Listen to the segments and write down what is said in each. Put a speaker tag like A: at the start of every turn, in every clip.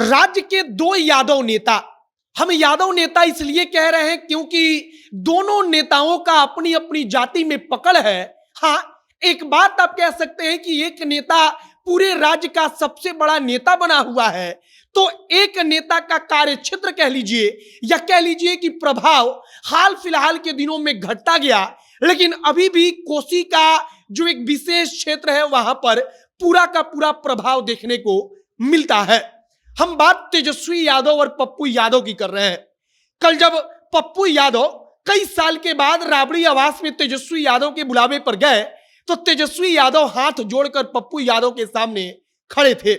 A: राज्य के दो यादव नेता, हम यादव नेता इसलिए कह रहे हैं क्योंकि दोनों नेताओं का अपनी अपनी जाति में पकड़ है। हाँ, एक बात आप कह सकते हैं कि एक नेता पूरे राज्य का सबसे बड़ा नेता बना हुआ है, तो एक नेता का कार्यक्षेत्र कह लीजिए या कह लीजिए कि प्रभाव हाल फिलहाल के दिनों में घटता गया, लेकिन अभी भी कोसी का जो एक विशेष क्षेत्र है वहां पर पूरा का पूरा प्रभाव देखने को मिलता है। हम बात तेजस्वी यादव और पप्पू यादव की कर रहे हैं। कल जब पप्पू यादव कई साल के बाद राबड़ी आवास में तेजस्वी यादव के बुलावे पर गए तो तेजस्वी यादव हाथ जोड़कर पप्पू यादव के सामने खड़े थे।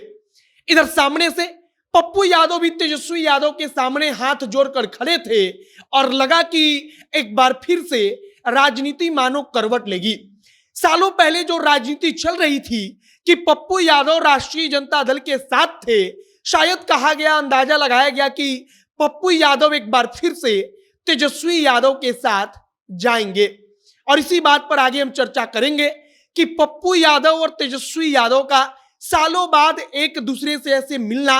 A: इधर सामने से पप्पू यादव भी तेजस्वी यादव के सामने हाथ जोड़कर खड़े थे और लगा कि एक बार फिर से राजनीति मानो करवट लेगी। सालों पहले जो राजनीति चल रही थी कि पप्पू यादव राष्ट्रीय जनता दल के साथ थे, शायद कहा गया, अंदाजा लगाया गया कि पप्पू यादव एक बार फिर से तेजस्वी यादव के साथ जाएंगे। और इसी बात पर आगे हम चर्चा करेंगे कि पप्पू यादव और तेजस्वी यादव का सालों बाद एक दूसरे से ऐसे मिलना,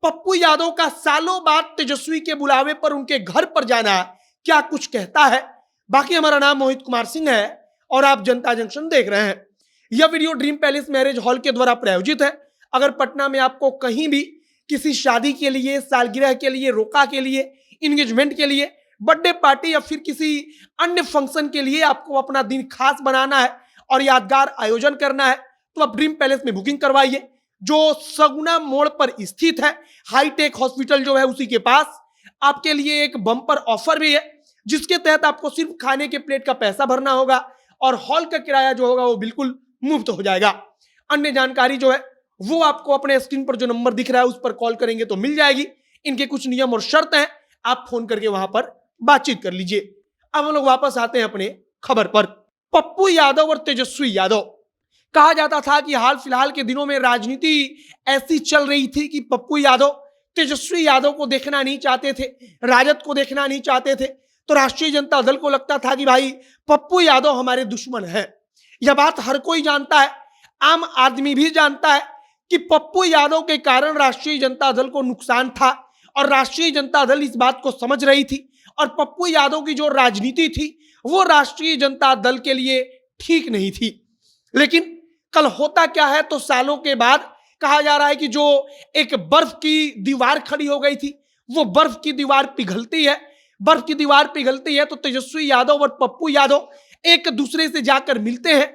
A: पप्पू यादव का सालों बाद तेजस्वी के बुलावे पर उनके घर पर जाना क्या कुछ कहता है। बाकी हमारा नाम मोहित कुमार सिंह है और आप जनता जंक्शन देख रहे हैं। यह video dream palace marriage hall के द्वारा प्रायोजित है। अगर पटना में आपको कहीं भी किसी शादी के लिए, सालगिरह के लिए, रोका के लिए, इंगेजमेंट के लिए, बर्थडे पार्टी या फिर किसी अन्य फंक्शन के लिए आपको अपना दिन खास बनाना है और यादगार आयोजन करना है तो आप ड्रीम पैलेस में बुकिंग करवाइए, जो सगुना मोड़ पर स्थित है। हाईटेक हॉस्पिटल जो है उसी के पास आपके लिए एक बम्पर ऑफर भी है, जिसके तहत आपको सिर्फ खाने के प्लेट का पैसा भरना होगा और हॉल का किराया जो होगा वो बिल्कुल मुफ्त हो जाएगा। अन्य जानकारी जो है वो आपको अपने स्क्रीन पर जो नंबर दिख रहा है उस पर कॉल करेंगे तो मिल जाएगी। इनके कुछ नियम और शर्त हैं, आप फोन करके वहां पर बातचीत कर लीजिए। अब हम लोग वापस आते हैं अपने खबर पर। पप्पू यादव और तेजस्वी यादव, कहा जाता था कि हाल फिलहाल के दिनों में राजनीति ऐसी चल रही थी कि पप्पू यादव तेजस्वी यादव को देखना नहीं चाहते थे, राजद को देखना नहीं चाहते थे, तो राष्ट्रीय जनता दल को लगता था कि भाई पप्पू यादव हमारे दुश्मन हैं। यह बात हर कोई जानता है, आम आदमी भी जानता है कि पप्पू यादव के कारण राष्ट्रीय जनता दल को नुकसान था और राष्ट्रीय जनता दल इस बात को समझ रही थी और पप्पू यादव की जो राजनीति थी वो राष्ट्रीय जनता दल के लिए ठीक नहीं थी। लेकिन कल होता क्या है, तो सालों के बाद कहा जा रहा है कि जो एक बर्फ की दीवार खड़ी हो गई थी वो बर्फ की दीवार पिघलती है। बर्फ की दीवार पिघलती है तो तेजस्वी यादव और पप्पू यादव एक दूसरे से जाकर मिलते हैं।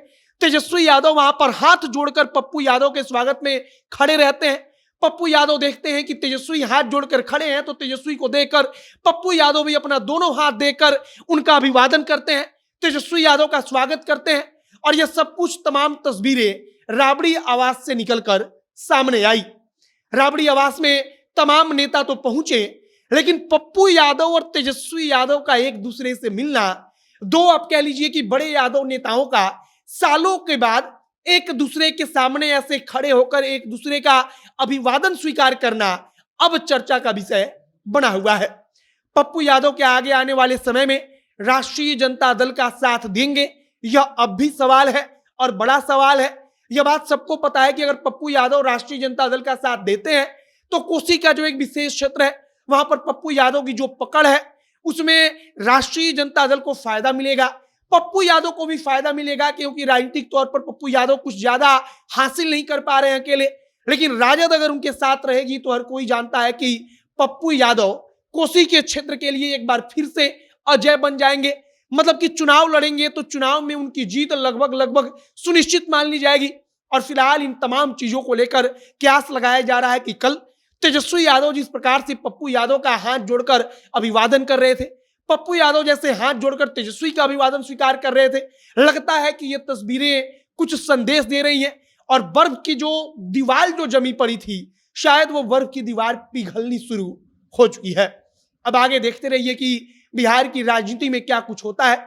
A: तेजस्वी यादव वहां पर हाथ जोड़कर पप्पू यादव के स्वागत में खड़े रहते हैं। पप्पू यादव देखते हैं कि तेजस्वी हाथ जोड़कर खड़े हैं तो तेजस्वी को देखकर पप्पू यादव भी अपना दोनों हाथ देकर उनका अभिवादन करते हैं, तेजस्वी यादव का स्वागत करते हैं। और यह सब कुछ तमाम तस्वीरें राबड़ी आवास से निकलकर सामने आई। राबड़ी आवास में तमाम नेता तो पहुंचे, लेकिन पप्पू यादव और तेजस्वी यादव का एक दूसरे से मिलना, दो आप कह लीजिए कि बड़े यादव नेताओं का सालों के बाद एक दूसरे के सामने ऐसे खड़े होकर एक दूसरे का अभिवादन स्वीकार करना अब चर्चा का विषय बना हुआ है। पप्पू यादव के आगे आने वाले समय में राष्ट्रीय जनता दल का साथ देंगे, यह अब भी सवाल है और बड़ा सवाल है। यह बात सबको पता है कि अगर पप्पू यादव राष्ट्रीय जनता दल का साथ देते हैं तो कोसी का जो एक विशेष क्षेत्र है वहां पर पप्पू यादव की जो पकड़ है उसमें राष्ट्रीय जनता दल को फायदा मिलेगा, पप्पू यादव को भी फायदा मिलेगा, क्योंकि राजनीतिक तौर पर पप्पू यादव कुछ ज्यादा हासिल नहीं कर पा रहे हैं अकेले। लेकिन राजद अगर उनके साथ रहेगी तो हर कोई जानता है कि पप्पू यादव कोसी के क्षेत्र के लिए एक बार फिर से अजय बन जाएंगे। मतलब कि चुनाव लड़ेंगे तो चुनाव में उनकी जीत लगभग सुनिश्चित मान ली जाएगी। और फिलहाल इन तमाम चीजों को लेकर क्यास लगाया जा रहा है कि कल तेजस्वी यादव जिस प्रकार से पप्पू यादव का हाथ जोड़कर अभिवादन कर रहे थे, पप्पू यादव जैसे हाथ जोड़कर तेजस्वी का अभिवादन स्वीकार कर रहे थे, लगता है कि ये तस्वीरें कुछ संदेश दे रही हैं। और बर्फ की जो दीवार जो जमी पड़ी थी, शायद वो बर्फ की दीवार पिघलनी शुरू हो चुकी है। अब आगे देखते रहिए कि बिहार की राजनीति में क्या कुछ होता है,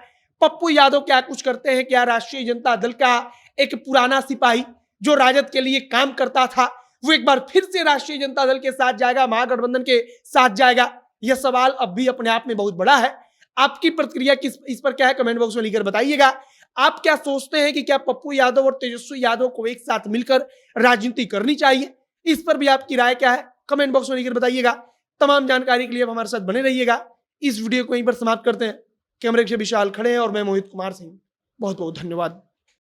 A: पप्पू यादव क्या कुछ करते हैं। क्या राष्ट्रीय जनता दल का एक पुराना सिपाही जो राजद के लिए काम करता था वो एक बार फिर से राष्ट्रीय जनता दल के साथ जाएगा, महागठबंधन के साथ जाएगा? यह सवाल अब भी अपने आप में बहुत बड़ा है। आपकी प्रतिक्रिया इस पर क्या है, कमेंट बॉक्स में लिखकर बताइएगा। आप क्या सोचते हैं कि क्या पप्पू यादव और तेजस्वी यादव को एक साथ मिलकर राजनीति करनी चाहिए? इस पर भी आपकी राय क्या है, कमेंट बॉक्स में लिखकर बताइएगा। तमाम जानकारी के लिए आप हमारे साथ बने रहिएगा। इस वीडियो को यहीं पर समाप्त करते हैं। कैमरे के विशाल खड़े हैं और मैं मोहित कुमार सिंह। बहुत बहुत धन्यवाद।